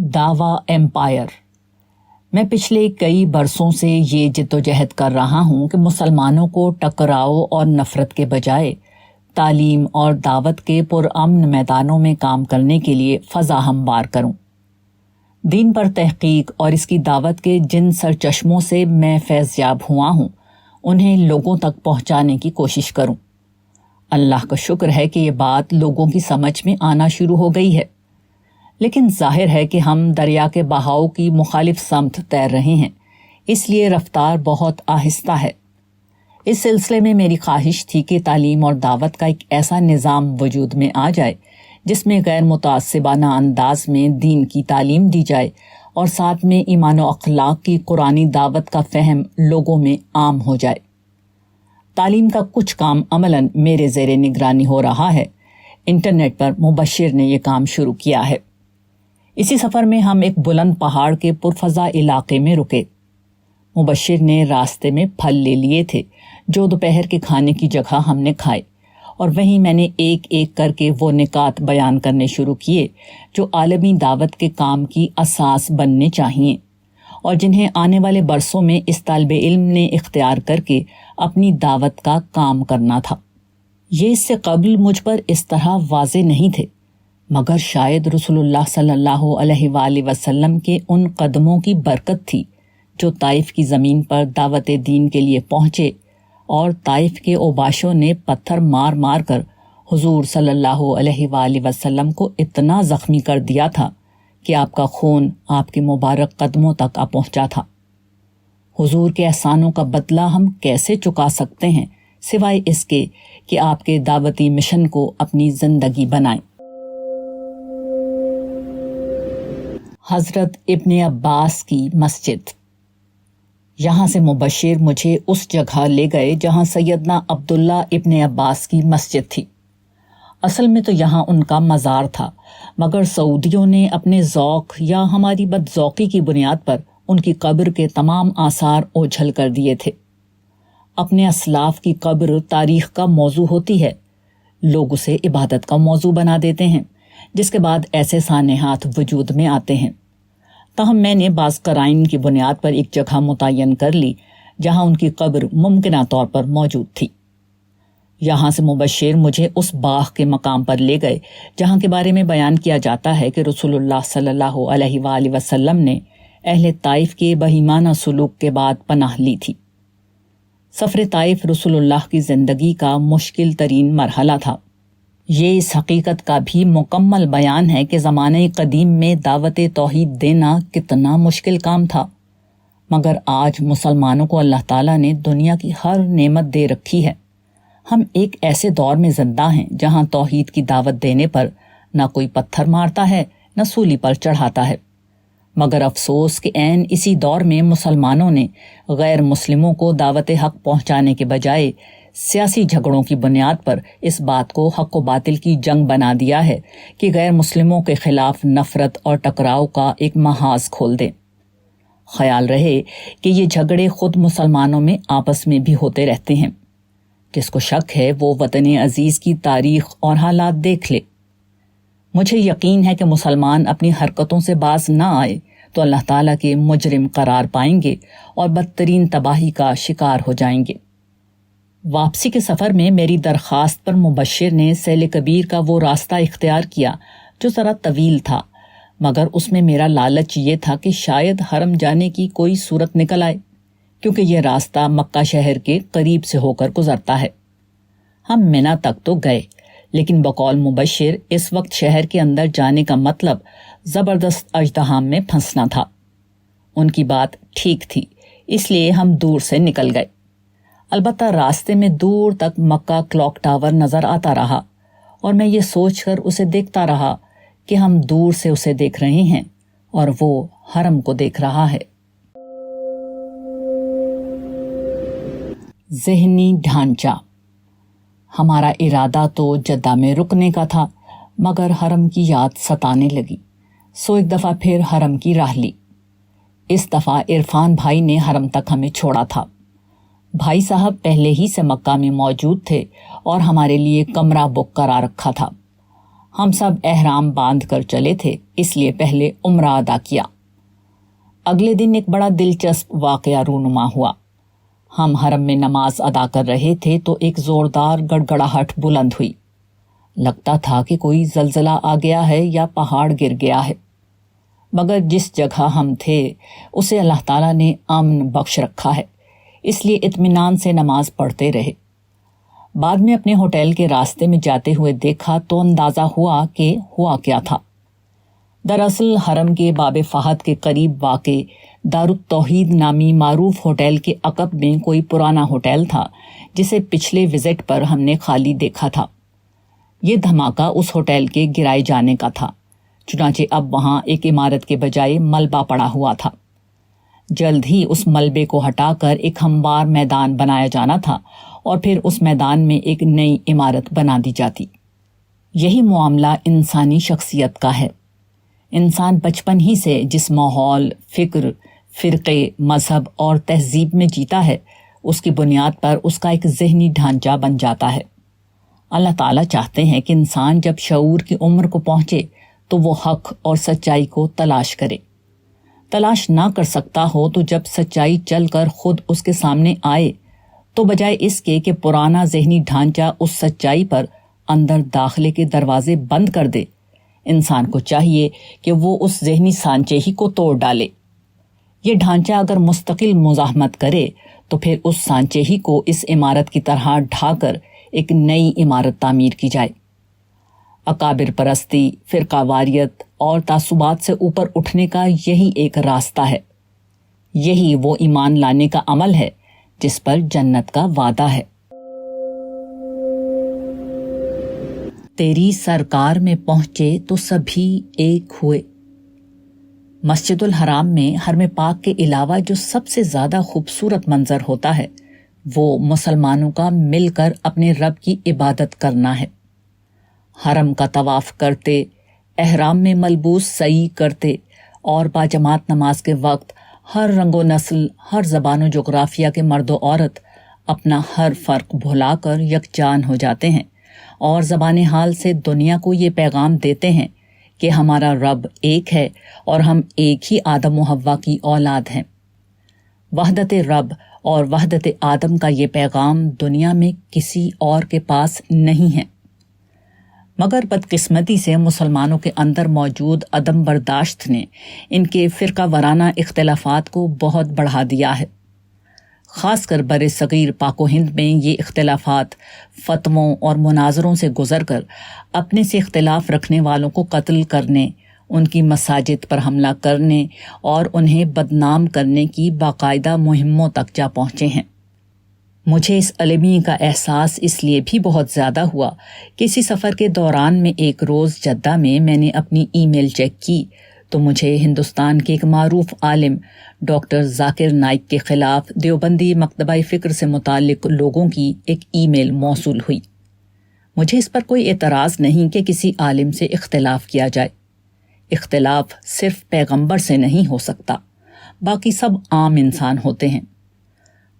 دعوی ایمپائر۔ میں پچھلے کئی برسوں سے یہ جدوجہد کر رہا ہوں کہ مسلمانوں کو ٹکراؤ اور نفرت کے بجائے تعلیم اور دعوت کے پرامن میدانوں میں کام کرنے کے لیے فضا ہموار کروں۔ دین پر تحقیق اور اس کی دعوت کے جن سرچشموں سے میں فیض یاب ہوا ہوں انہیں لوگوں تک پہنچانے کی کوشش کروں۔ اللہ کا شکر ہے کہ یہ بات لوگوں کی سمجھ میں آنا شروع ہو گئی ہے، لیکن ظاہر ہے کہ ہم دریا کے بہاؤ کی مخالف سمت تیر رہے ہیں، اس لیے رفتار بہت آہستہ ہے۔ اس سلسلے میں میری خواہش تھی کہ تعلیم اور دعوت کا ایک ایسا نظام وجود میں آ جائے جس میں غیر متعصبانہ انداز میں دین کی تعلیم دی جائے اور ساتھ میں ایمان و اخلاق کی قرآنی دعوت کا فہم لوگوں میں عام ہو جائے۔ تعلیم کا کچھ کام عملاً میرے زیر نگرانی ہو رہا ہے۔ انٹرنیٹ پر مبشر نے یہ کام شروع کیا ہے۔ اسی سفر میں ہم ایک بلند پہاڑ کے پرفضا علاقے میں رکے۔ مبشر نے راستے میں پھل لے لیے تھے جو دوپہر کے کھانے کی جگہ ہم نے کھائے، اور وہیں میں نے ایک ایک کر کے وہ نکات بیان کرنے شروع کیے جو عالمی دعوت کے کام کی اساس بننے چاہیے اور جنہیں آنے والے برسوں میں اس طالب علم نے اختیار کر کے اپنی دعوت کا کام کرنا تھا۔ یہ اس سے قبل مجھ پر اس طرح واضح نہیں تھے، مگر شاید رسول اللہ صلی اللہ علیہ وآلہ وسلم کے ان قدموں کی برکت تھی جو طائف کی زمین پر دعوت دین کے لیے پہنچے، اور طائف کے اوباشوں نے پتھر مار مار کر حضور صلی اللہ علیہ وآلہ وسلم کو اتنا زخمی کر دیا تھا کہ آپ کا خون آپ کے مبارک قدموں تک آ پہنچا تھا۔ حضور کے احسانوں کا بدلہ ہم کیسے چکا سکتے ہیں سوائے اس کے کہ آپ کے دعوتی مشن کو اپنی زندگی بنائیں۔ حضرت ابن عباس کی مسجد۔ یہاں سے مبشر مجھے اس جگہ لے گئے جہاں سیدنا عبداللہ ابن عباس کی مسجد تھی۔ اصل میں تو یہاں ان کا مزار تھا، مگر سعودیوں نے اپنے ذوق یا ہماری بدذوقی کی بنیاد پر ان کی قبر کے تمام آثار اوجھل کر دیے تھے۔ اپنے اسلاف کی قبر تاریخ کا موضوع ہوتی ہے، لوگ اسے عبادت کا موضوع بنا دیتے ہیں، جس کے بعد ایسے سانحات وجود میں آتے ہیں۔ تاہم میں نے بعض قرائن کی بنیاد پر ایک جگہ متعین کر لی جہاں ان کی قبر ممکنہ طور پر موجود تھی۔ یہاں سے مبشر مجھے اس باغ کے مقام پر لے گئے جہاں کے بارے میں بیان کیا جاتا ہے کہ رسول اللہ صلی اللہ علیہ وآلہ وسلم نے اہل طائف کے بہیمانہ سلوک کے بعد پناہ لی تھی۔ سفر طائف رسول اللہ کی زندگی کا مشکل ترین مرحلہ تھا۔ یہ اس حقیقت کا بھی مکمل بیان ہے کہ زمانہ قدیم میں دعوت توحید دینا کتنا مشکل کام تھا، مگر آج مسلمانوں کو اللہ تعالیٰ نے دنیا کی ہر نعمت دے رکھی ہے۔ ہم ایک ایسے دور میں زندہ ہیں جہاں توحید کی دعوت دینے پر نہ کوئی پتھر مارتا ہے نہ سولی پر چڑھاتا ہے، مگر افسوس کہ عین اسی دور میں مسلمانوں نے غیر مسلموں کو دعوت حق پہنچانے کے بجائے سیاسی جھگڑوں کی بنیاد پر اس بات کو حق و باطل کی جنگ بنا دیا ہے کہ غیر مسلموں کے خلاف نفرت اور ٹکراؤ کا ایک محاذ کھول دیں۔ خیال رہے کہ یہ جھگڑے خود مسلمانوں میں آپس میں بھی ہوتے رہتے ہیں۔ جس کو شک ہے وہ وطن عزیز کی تاریخ اور حالات دیکھ لے۔ مجھے یقین ہے کہ مسلمان اپنی حرکتوں سے باز نہ آئے تو اللہ تعالیٰ کے مجرم قرار پائیں گے اور بدترین تباہی کا شکار ہو جائیں گے۔ واپسی کے سفر میں میری درخواست پر مبشر نے سیل کبیر کا وہ راستہ اختیار کیا جو ذرا طویل تھا، مگر اس میں میرا لالچ یہ تھا کہ شاید حرم جانے کی کوئی صورت نکل آئے، کیونکہ یہ راستہ مکہ شہر کے قریب سے ہو کر گزرتا ہے۔ ہم مینا تک تو گئے، لیکن بقول مبشر اس وقت شہر کے اندر جانے کا مطلب زبردست اژدہام میں پھنسنا تھا۔ ان کی بات ٹھیک تھی، اس لیے ہم دور سے نکل گئے۔ البتہ راستے میں دور تک مکہ کلاک ٹاور نظر آتا رہا، اور میں یہ سوچ کر اسے دیکھتا رہا کہ ہم دور سے اسے دیکھ رہے ہیں اور وہ حرم کو دیکھ رہا ہے۔ ذہنی ڈھانچہ۔ ہمارا ارادہ تو جدہ میں رکنے کا تھا، مگر حرم کی یاد ستانے لگی، سو ایک دفعہ پھر حرم کی راہ لی۔ اس دفعہ عرفان بھائی نے حرم تک ہمیں چھوڑا تھا۔ بھائی صاحب پہلے ہی سے مکہ میں موجود تھے اور ہمارے لیے کمرہ بک کرا رکھا تھا۔ ہم سب احرام باندھ کر چلے تھے، اس لیے پہلے عمرہ ادا کیا۔ اگلے دن ایک بڑا دلچسپ واقعہ رونما ہوا۔ ہم حرم میں نماز ادا کر رہے تھے تو ایک زوردار گڑگڑاہٹ بلند ہوئی۔ لگتا تھا کہ کوئی زلزلہ آ گیا ہے یا پہاڑ گر گیا ہے، مگر جس جگہ ہم تھے اسے اللہ تعالیٰ نے امن بخش رکھا ہے، اس لیے اطمینان سے نماز پڑھتے رہے۔ بعد میں اپنے ہوٹل کے راستے میں جاتے ہوئے دیکھا تو اندازہ ہوا کہ ہوا کیا تھا۔ دراصل حرم کے باب فہد کے قریب واقع دارالتوحید نامی معروف ہوٹل کے عقب میں کوئی پرانا ہوٹل تھا جسے پچھلے وزٹ پر ہم نے خالی دیکھا تھا۔ یہ دھماکہ اس ہوٹل کے گرائے جانے کا تھا، چنانچہ اب وہاں ایک عمارت کے بجائے ملبہ پڑا ہوا تھا۔ جلد ہی اس ملبے کو ہٹا کر ایک ہموار میدان بنایا جانا تھا اور پھر اس میدان میں ایک نئی عمارت بنا دی جاتی۔ یہی معاملہ انسانی شخصیت کا ہے۔ انسان بچپن ہی سے جس ماحول، فکر، فرقے، مذہب اور تہذیب میں جیتا ہے، اس کی بنیاد پر اس کا ایک ذہنی ڈھانچہ بن جاتا ہے۔ اللہ تعالیٰ چاہتے ہیں کہ انسان جب شعور کی عمر کو پہنچے تو وہ حق اور سچائی کو تلاش کرے۔ تلاش نہ کر سکتا ہو تو جب سچائی چل کر خود اس کے سامنے آئے تو بجائے اس کے کہ پرانا ذہنی ڈھانچہ اس سچائی پر اندر داخلے کے دروازے بند کر دے، انسان کو چاہیے کہ وہ اس ذہنی سانچے ہی کو توڑ ڈالے۔ یہ ڈھانچہ اگر مستقل مزاحمت کرے تو پھر اس سانچے ہی کو اس عمارت کی طرح ڈھا کر ایک نئی عمارت تعمیر کی جائے۔ اکابر پرستی، فرقہ واریت اور تعصبات سے اوپر اٹھنے کا یہی ایک راستہ ہے۔ یہی وہ ایمان لانے کا عمل ہے جس پر جنت کا وعدہ ہے۔ تیری سرکار میں پہنچے تو سبھی ایک ہوئے۔ مسجد الحرام میں حرم پاک کے علاوہ جو سب سے زیادہ خوبصورت منظر ہوتا ہے وہ مسلمانوں کا مل کر اپنے رب کی عبادت کرنا ہے۔ حرم کا طواف کرتے، احرام میں ملبوس سعی کرتے اور باجماعت نماز کے وقت ہر رنگ و نسل، ہر زبان و جغرافیہ کے مرد و عورت اپنا ہر فرق بھلا کر یکجان ہو جاتے ہیں اور زبان حال سے دنیا کو یہ پیغام دیتے ہیں کہ ہمارا رب ایک ہے اور ہم ایک ہی آدم و حوا کی اولاد ہیں۔ وحدت رب اور وحدت آدم کا یہ پیغام دنیا میں کسی اور کے پاس نہیں ہے، مگر بدقسمتی سے مسلمانوں کے اندر موجود عدم برداشت نے ان کے فرقہ وارانہ اختلافات کو بہت بڑھا دیا ہے۔ خاص کر بر صغیر پاک و ہند میں یہ اختلافات فتووں اور مناظروں سے گزر کر اپنے سے اختلاف رکھنے والوں کو قتل کرنے، ان کی مساجد پر حملہ کرنے اور انہیں بدنام کرنے کی باقاعدہ مہموں تک جا پہنچے ہیں۔ مجھے اس المی کا احساس اس لیے بھی بہت زیادہ ہوا کہ اسی سفر کے دوران میں ایک روز جدہ میں نے اپنی ای میل چیک کی تو مجھے ہندوستان کے ایک معروف عالم ڈاکٹر ذاکر نائک کے خلاف دیوبندی مکتبہ فکر سے متعلق لوگوں کی ایک ای میل موصول ہوئی۔ مجھے اس پر کوئی اعتراض نہیں کہ کسی عالم سے اختلاف کیا جائے۔ اختلاف صرف پیغمبر سے نہیں ہو سکتا، باقی سب عام انسان ہوتے ہیں،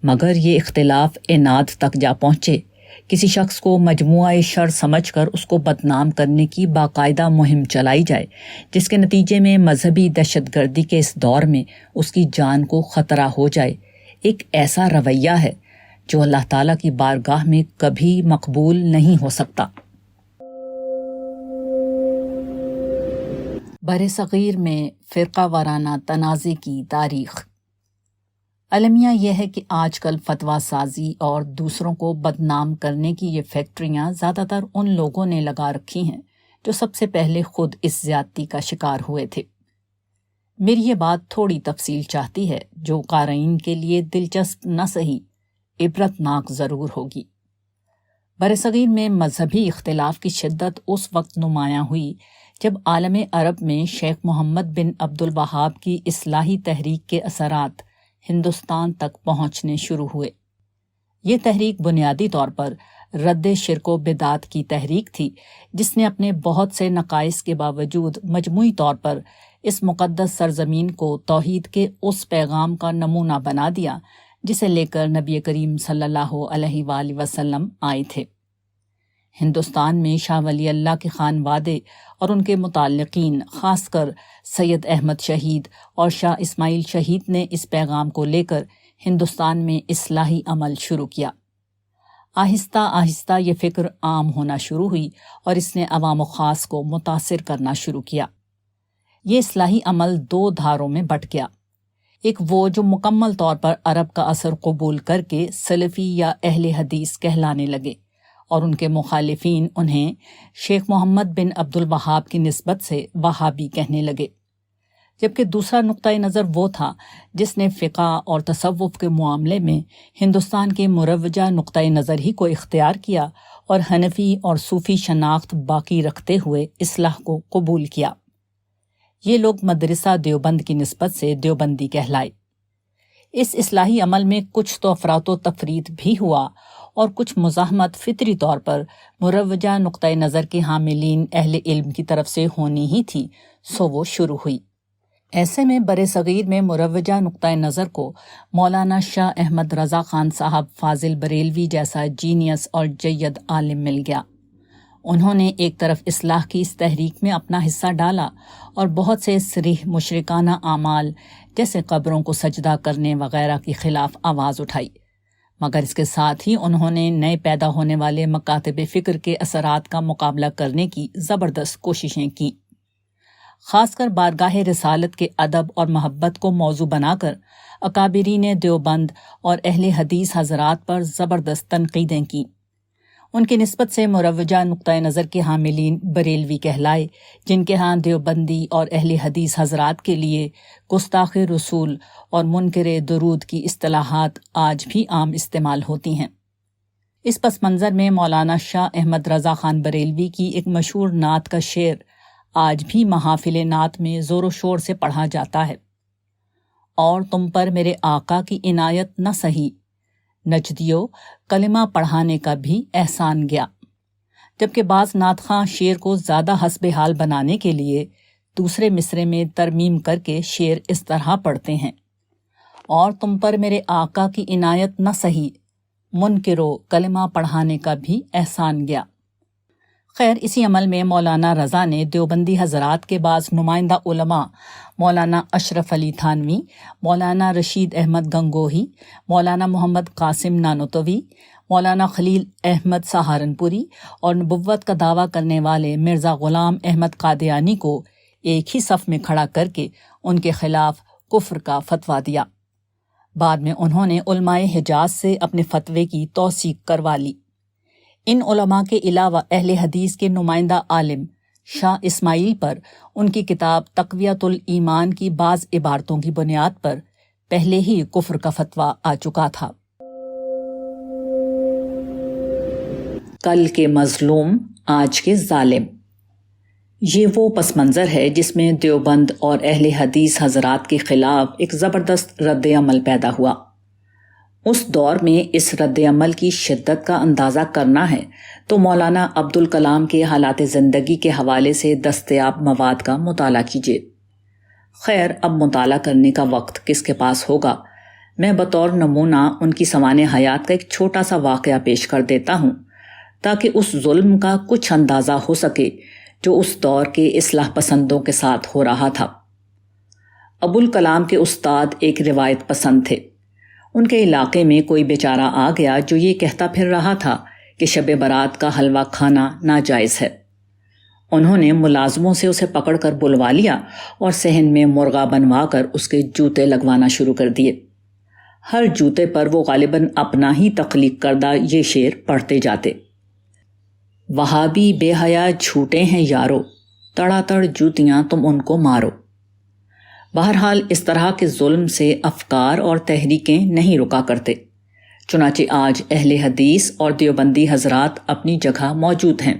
مگر یہ اختلاف عناد تک جا پہنچے، کسی شخص کو مجموعہ شر سمجھ کر اس کو بدنام کرنے کی باقاعدہ مہم چلائی جائے، جس کے نتیجے میں مذہبی دہشت گردی کے اس دور میں اس کی جان کو خطرہ ہو جائے، ایک ایسا رویہ ہے جو اللہ تعالیٰ کی بارگاہ میں کبھی مقبول نہیں ہو سکتا۔ برصغیر میں فرقہ وارانہ تنازع کی تاریخ۔ المیہ یہ ہے کہ آج کل فتویٰ سازی اور دوسروں کو بدنام کرنے کی یہ فیکٹریاں زیادہ تر ان لوگوں نے لگا رکھی ہیں جو سب سے پہلے خود اس زیادتی کا شکار ہوئے تھے۔ میری یہ بات تھوڑی تفصیل چاہتی ہے جو قارئین کے لیے دلچسپ نہ سہی عبرتناک ضرور ہوگی۔ برصغیر میں مذہبی اختلاف کی شدت اس وقت نمایاں ہوئی جب عالم عرب میں شیخ محمد بن عبد الوہاب کی اصلاحی تحریک کے اثرات ہندوستان تک پہنچنے شروع ہوئے۔ یہ تحریک بنیادی طور پر رد شرک و بدعت کی تحریک تھی، جس نے اپنے بہت سے نقائص کے باوجود مجموعی طور پر اس مقدس سرزمین کو توحید کے اس پیغام کا نمونہ بنا دیا جسے لے کر نبی کریم صلی اللہ علیہ وآلہ وسلم آئے تھے۔ ہندوستان میں شاہ ولی اللہ کے خانوادے اور ان کے متعلقین، خاص کر سید احمد شہید اور شاہ اسماعیل شہید نے اس پیغام کو لے کر ہندوستان میں اصلاحی عمل شروع کیا۔ آہستہ آہستہ یہ فکر عام ہونا شروع ہوئی اور اس نے عوام و خاص کو متاثر کرنا شروع کیا۔ یہ اصلاحی عمل 2 دھاروں میں بٹ گیا۔ ایک وہ جو مکمل طور پر عرب کا اثر قبول کر کے سلفی یا اہل حدیث کہلانے لگے، اور ان کے مخالفین انہیں شیخ محمد بن عبد الوہاب کی نسبت سے وہابی کہنے لگے، جبکہ دوسرا نقطۂ نظر وہ تھا جس نے فقہ اور تصوف کے معاملے میں ہندوستان کے مروجہ نقطۂ نظر ہی کو اختیار کیا اور حنفی اور صوفی شناخت باقی رکھتے ہوئے اصلاح کو قبول کیا۔ یہ لوگ مدرسہ دیوبند کی نسبت سے دیوبندی کہلائے۔ اس اصلاحی عمل میں کچھ تو افراط و تفریط بھی ہوا اور کچھ مزاحمت فطری طور پر مروجہ نقطۂ نظر کے حاملین اہل علم کی طرف سے ہونی ہی تھی، سو وہ شروع ہوئی۔ ایسے میں بر صغیر میں مروجہ نقطۂ نظر کو مولانا شاہ احمد رضا خان صاحب فاضل بریلوی جیسا جینیس اور جید عالم مل گیا۔ انہوں نے ایک طرف اصلاح کی اس تحریک میں اپنا حصہ ڈالا اور بہت سے صریح مشرکانہ اعمال جیسے قبروں کو سجدہ کرنے وغیرہ کے خلاف آواز اٹھائی، مگر اس کے ساتھ ہی انہوں نے نئے پیدا ہونے والے مکاتب فکر کے اثرات کا مقابلہ کرنے کی زبردست کوششیں کیں۔ خاص کر بارگاہ رسالت کے ادب اور محبت کو موضوع بنا کر اکابرین دیوبند اور اہل حدیث حضرات پر زبردست تنقیدیں کیں۔ ان کی نسبت سے مروجہ نقطۂ نظر کے حاملین بریلوی کہلائے، جن کے ہاں دیوبندی اور اہل حدیث حضرات کے لیے گستاخ رسول اور منکر درود کی اصطلاحات آج بھی عام استعمال ہوتی ہیں۔ اس پس منظر میں مولانا شاہ احمد رضا خان بریلوی کی ایک مشہور نعت کا شعر آج بھی محافل نعت میں زور و شور سے پڑھا جاتا ہے: اور تم پر میرے آقا کی عنایت نہ سہی، نجدیو کلمہ پڑھانے کا بھی احسان گیا۔ جبکہ بعض نعت خواں شعر کو زیادہ حسب حال بنانے کے لیے دوسرے مصرے میں ترمیم کر کے شعر اس طرح پڑھتے ہیں: اور تم پر میرے آقا کی عنایت نہ سہی، منکرو کلمہ پڑھانے کا بھی احسان گیا۔ خیر، اسی عمل میں مولانا رضا نے دیوبندی حضرات کے بعض نمائندہ علماء مولانا اشرف علی تھانوی، مولانا رشید احمد گنگوہی، مولانا محمد قاسم نانوتوی، مولانا خلیل احمد سہارنپوری اور نبوت کا دعویٰ کرنے والے مرزا غلام احمد قادیانی کو ایک ہی صف میں کھڑا کر کے ان کے خلاف کفر کا فتویٰ دیا۔ بعد میں انہوں نے علماء حجاز سے اپنے فتوے کی توثیق کروا لی۔ ان علماء کے علاوہ اہل حدیث کے نمائندہ عالم شاہ اسماعیل پر ان کی کتاب تقویۃ الایمان کی بعض عبارتوں کی بنیاد پر پہلے ہی کفر کا فتویٰ آ چکا تھا۔ کل کے مظلوم آج کے ظالم، یہ وہ پس منظر ہے جس میں دیوبند اور اہل حدیث حضرات کے خلاف ایک زبردست رد عمل پیدا ہوا۔ اس دور میں اس رد عمل کی شدت کا اندازہ کرنا ہے تو مولانا عبدالکلام کے حالات زندگی کے حوالے سے دستیاب مواد کا مطالعہ کیجیے۔ خیر، اب مطالعہ کرنے کا وقت کس کے پاس ہوگا؟ میں بطور نمونہ ان کی سوانح حیات کا ایک چھوٹا سا واقعہ پیش کر دیتا ہوں تاکہ اس ظلم کا کچھ اندازہ ہو سکے جو اس دور کے اصلاح پسندوں کے ساتھ ہو رہا تھا۔ ابوالکلام کے استاد ایک روایت پسند تھے۔ ان کے علاقے میں کوئی بیچارہ آ گیا جو یہ کہتا پھر رہا تھا کہ شب برات کا حلوہ کھانا ناجائز ہے۔ انہوں نے ملازموں سے اسے پکڑ کر بلوا لیا اور صحن میں مرغا بنوا کر اس کے جوتے لگوانا شروع کر دیے۔ ہر جوتے پر وہ غالباً اپنا ہی تخلیق کردہ یہ شعر پڑھتے جاتے: وہابی بے حیا جھوٹے ہیں یارو، تڑا تڑ جوتیاں تم ان کو مارو۔ بہرحال اس طرح کے ظلم سے افکار اور تحریکیں نہیں رکا کرتے، چنانچہ آج اہل حدیث اور دیوبندی حضرات اپنی جگہ موجود ہیں۔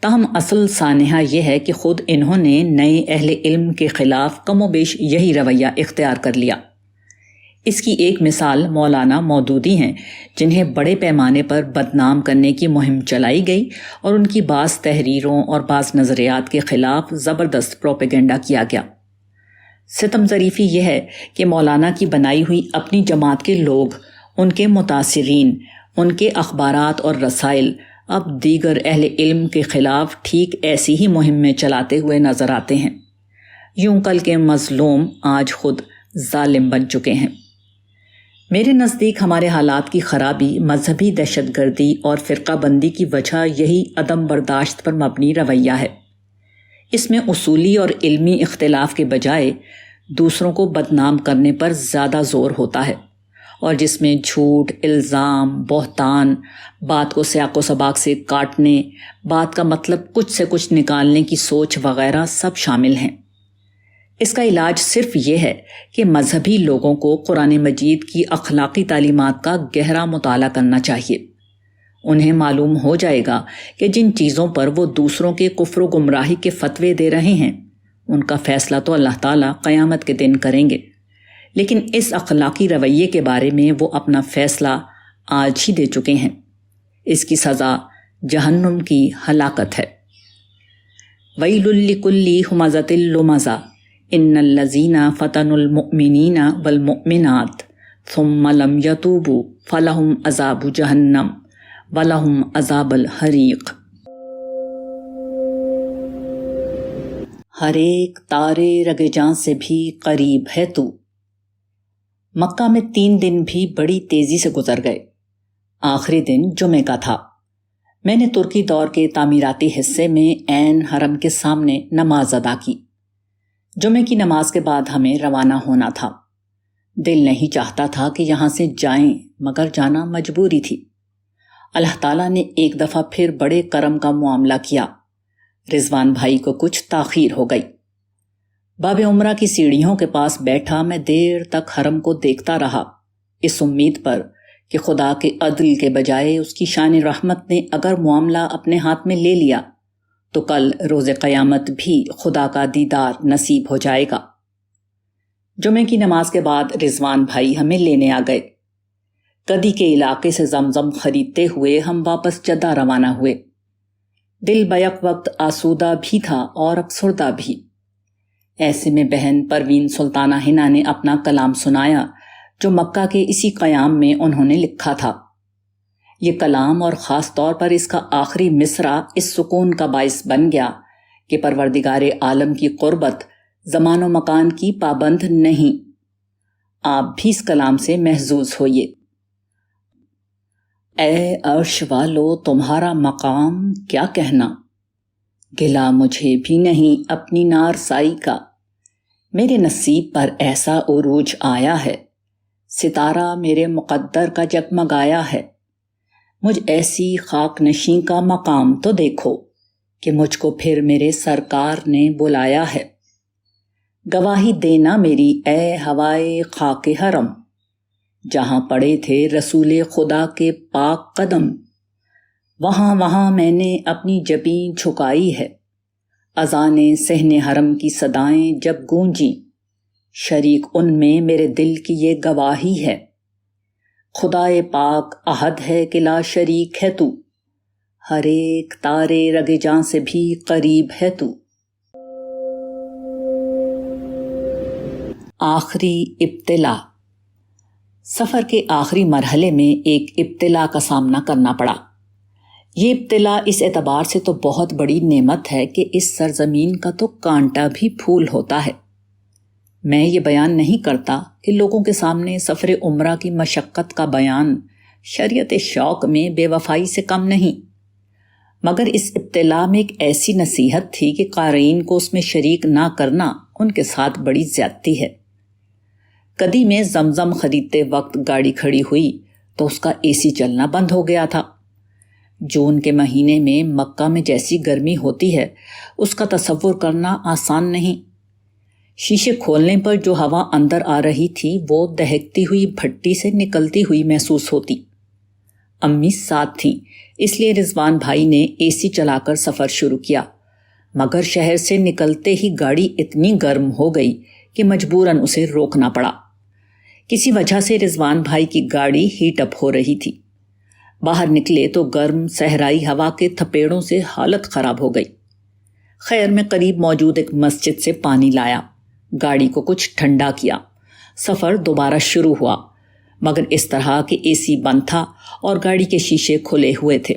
تاہم اصل سانحہ یہ ہے کہ خود انہوں نے نئے اہل علم کے خلاف کم و بیش یہی رویہ اختیار کر لیا۔ اس کی ایک مثال مولانا مودودی ہیں، جنہیں بڑے پیمانے پر بدنام کرنے کی مہم چلائی گئی اور ان کی بعض تحریروں اور بعض نظریات کے خلاف زبردست پروپیگنڈا کیا گیا۔ ستم ظریفی یہ ہے کہ مولانا کی بنائی ہوئی اپنی جماعت کے لوگ، ان کے متاثرین، ان کے اخبارات اور رسائل اب دیگر اہل علم کے خلاف ٹھیک ایسی ہی مہم میں چلاتے ہوئے نظر آتے ہیں۔ یوں کل کے مظلوم آج خود ظالم بن چکے ہیں۔ میرے نزدیک ہمارے حالات کی خرابی مذہبی دہشت گردی اور فرقہ بندی کی وجہ یہی عدم برداشت پر مبنی رویہ ہے۔ اس میں اصولی اور علمی اختلاف کے بجائے دوسروں کو بدنام کرنے پر زیادہ زور ہوتا ہے، اور جس میں جھوٹ، الزام، بہتان، بات کو سیاق و سباق سے کاٹنے، بات کا مطلب کچھ سے کچھ نکالنے کی سوچ وغیرہ سب شامل ہیں۔ اس کا علاج صرف یہ ہے کہ مذہبی لوگوں کو قرآن مجید کی اخلاقی تعلیمات کا گہرا مطالعہ کرنا چاہیے۔ انہیں معلوم ہو جائے گا کہ جن چیزوں پر وہ دوسروں کے کفر و گمراہی کے فتوے دے رہے ہیں ان کا فیصلہ تو اللہ تعالیٰ قیامت کے دن کریں گے، لیکن اس اخلاقی رویے کے بارے میں وہ اپنا فیصلہ آج ہی دے چکے ہیں۔ اس کی سزا جہنم کی ہلاکت ہے۔ وَيْلٌ لِكُلِّ ہُمَزَةٍ لُمَزَةٍ ان الذین فتنوا المؤمنین والمؤمنات ثم لم یتوبوا فلہم عذاب جہنم ولہم عذاب الحریق۔ ہر ایک تارے رگ جاں سے بھی قریب ہے تو۔ مکہ میں 3 دن بھی بڑی تیزی سے گزر گئے۔ آخری دن جمعے کا تھا۔ میں نے ترکی دور کے تعمیراتی حصے میں عین حرم کے سامنے نماز ادا کی۔ جمعے کی نماز کے بعد ہمیں روانہ ہونا تھا۔ دل نہیں چاہتا تھا کہ یہاں سے جائیں، مگر جانا مجبوری تھی۔ اللہ تعالیٰ نے ایک دفعہ پھر بڑے کرم کا معاملہ کیا۔ رضوان بھائی کو کچھ تاخیر ہو گئی۔ باب عمرہ کی سیڑھیوں کے پاس بیٹھا میں دیر تک حرم کو دیکھتا رہا، اس امید پر کہ خدا کے عدل کے بجائے اس کی شان رحمت نے اگر معاملہ اپنے ہاتھ میں لے لیا تو کل روز قیامت بھی خدا کا دیدار نصیب ہو جائے گا۔ جمعے کی نماز کے بعد رضوان بھائی ہمیں لینے آ گئے۔ کدی کے علاقے سے زمزم خریدتے ہوئے ہم واپس جدہ روانہ ہوئے۔ دل بیک وقت آسودہ بھی تھا اور افسردہ بھی۔ ایسے میں بہن پروین سلطانہ ہنا نے اپنا کلام سنایا جو مکہ کے اسی قیام میں انہوں نے لکھا تھا۔ یہ کلام اور خاص طور پر اس کا آخری مصرع اس سکون کا باعث بن گیا کہ پروردگار عالم کی قربت زمان و مکان کی پابند نہیں۔ آپ بھی اس کلام سے محظوظ ہوئیے۔ اے عرش والو تمہارا مقام کیا کہنا، گلا مجھے بھی نہیں اپنی نارسائی کا، میرے نصیب پر ایسا عروج آیا ہے، ستارہ میرے مقدر کا جگمگایا ہے، مجھ ایسی خاک نشین کا مقام تو دیکھو کہ مجھ کو پھر میرے سرکار نے بلایا ہے، گواہی دینا میری اے ہوائے خاک حرم، جہاں پڑے تھے رسول خدا کے پاک قدم، وہاں وہاں میں نے اپنی جبین جھکائی ہے، اذان صحن حرم کی صدائیں جب گونجی، شریک ان میں میرے دل کی یہ گواہی ہے، خدائے پاک احد ہے کہ لا شریک ہے تو، ہر ایک تارے رگ جاں سے بھی قریب ہے تو۔ آخری ابتلا۔ سفر کے آخری مرحلے میں ایک ابتلا کا سامنا کرنا پڑا۔ یہ ابتلا اس اعتبار سے تو بہت بڑی نعمت ہے کہ اس سرزمین کا تو کانٹا بھی پھول ہوتا ہے۔ میں یہ بیان نہیں کرتا کہ لوگوں کے سامنے سفر عمرہ کی مشقت کا بیان شریعت شوق میں بے وفائی سے کم نہیں، مگر اس ابتلا میں ایک ایسی نصیحت تھی کہ قارئین کو اس میں شریک نہ کرنا ان کے ساتھ بڑی زیادتی ہے۔ کدی میں زمزم خریدتے وقت گاڑی کھڑی ہوئی تو اس کا اے سی چلنا بند ہو گیا تھا۔ جون کے مہینے میں مکہ میں جیسی گرمی ہوتی ہے اس کا تصور کرنا آسان نہیں۔ شیشے کھولنے پر جو ہوا اندر آ رہی تھی وہ دہکتی ہوئی بھٹی سے نکلتی ہوئی محسوس ہوتی۔ امی ساتھ تھیں، اس لیے رضوان بھائی نے اے سی چلا کر سفر شروع کیا، مگر شہر سے نکلتے ہی گاڑی اتنی گرم ہو گئی کہ مجبوراً اسے روکنا پڑا۔ کسی وجہ سے رضوان بھائی کی گاڑی ہیٹ اپ ہو رہی تھی۔ باہر نکلے تو گرم صحرائی ہوا کے تھپیڑوں سے حالت خراب ہو گئی۔ خیر میں قریب موجود ایک مسجد سے پانی لایا، گاڑی کو کچھ ٹھنڈا کیا، سفر دوبارہ شروع ہوا، مگر اس طرح کہ اے سی بند تھا اور گاڑی کے شیشے کھلے ہوئے تھے۔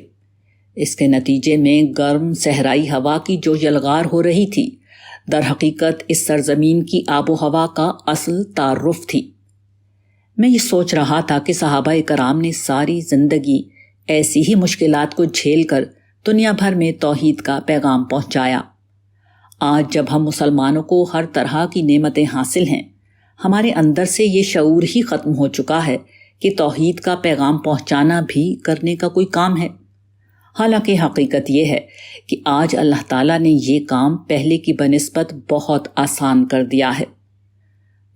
اس کے نتیجے میں گرم صحرائی ہوا کی جو یلغار ہو رہی تھی در حقیقت اس سرزمین کی آب و ہوا کا اصل تعارف تھی۔ میں یہ سوچ رہا تھا کہ صحابہ کرام نے ساری زندگی ایسی ہی مشکلات کو جھیل کر دنیا بھر میں توحید کا پیغام پہنچایا۔ آج جب ہم مسلمانوں کو ہر طرح کی نعمتیں حاصل ہیں، ہمارے اندر سے یہ شعور ہی ختم ہو چکا ہے کہ توحید کا پیغام پہنچانا بھی کرنے کا کوئی کام ہے۔ حالانکہ حقیقت یہ ہے کہ آج اللہ تعالیٰ نے یہ کام پہلے کی بنسبت بہت آسان کر دیا ہے،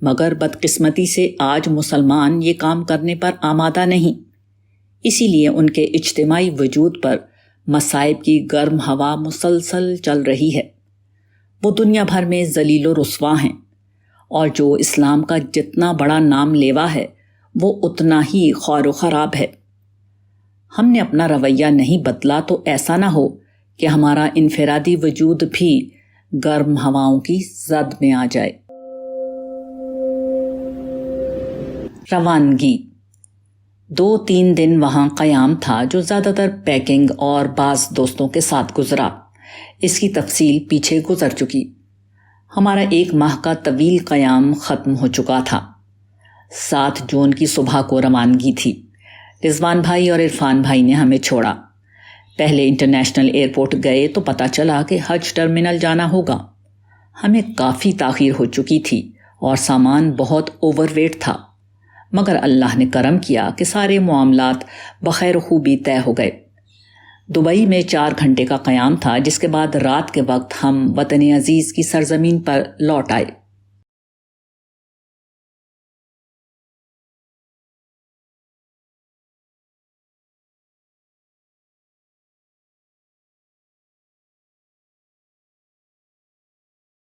مگر بدقسمتی سے آج مسلمان یہ کام کرنے پر آمادہ نہیں۔ اسی لیے ان کے اجتماعی وجود پر مصائب کی گرم ہوا مسلسل چل رہی ہے۔ وہ دنیا بھر میں ذلیل و رسوا ہیں، اور جو اسلام کا جتنا بڑا نام لیوا ہے وہ اتنا ہی خوار و خراب ہے۔ ہم نے اپنا رویہ نہیں بدلا تو ایسا نہ ہو کہ ہمارا انفرادی وجود بھی گرم ہواؤں کی زد میں آ جائے۔ روانگی 2-3 دن وہاں قیام تھا، جو زیادہ تر پیکنگ اور بعض دوستوں کے ساتھ گزرا۔ اس کی تفصیل پیچھے گزر چکی۔ ہمارا 1 ماہ کا طویل قیام ختم ہو چکا تھا۔ 7 جون کی صبح کو روانگی تھی۔ رضوان بھائی اور عرفان بھائی نے ہمیں چھوڑا۔ پہلے انٹرنیشنل ایئرپورٹ گئے تو پتہ چلا کہ حج ٹرمینل جانا ہوگا۔ ہمیں کافی تاخیر ہو چکی تھی اور سامان بہت اوور ویٹ تھا، مگر اللہ نے کرم کیا کہ سارے معاملات بخیر و خوبی طے ہو گئے۔ دبئی میں 4 گھنٹے کا قیام تھا، جس کے بعد رات کے وقت ہم وطن عزیز کی سرزمین پر لوٹ آئے۔